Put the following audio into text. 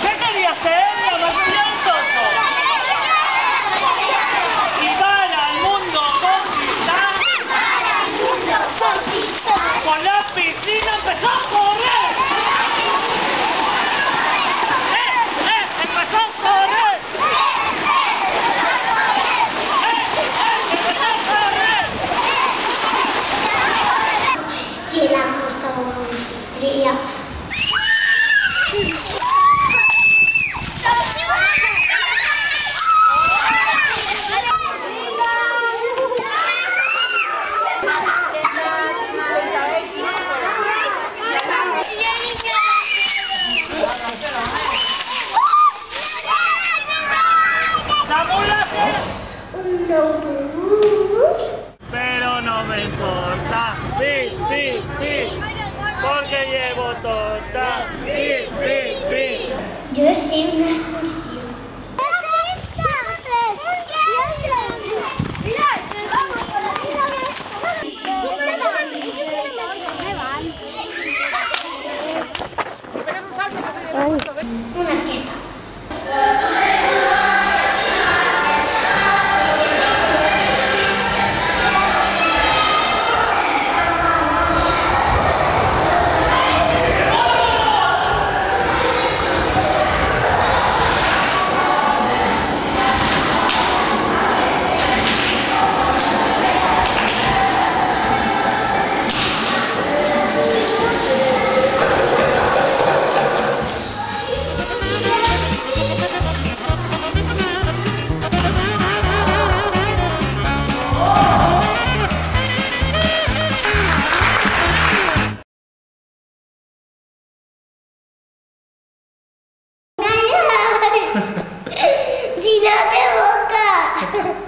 ¿Qué quería hacer? La mayoría del tonto. Y para al mundo conquistar. Con la piscina empezó a correr. Empezó a correr. Empezó a correr. Y el agua estaba muy fría. Un autobús. Pero no me importa, pi, pi, pi, porque llevo torta, pi, pi, pi. Yo sé una excursión. Una fiesta. Si no te boca.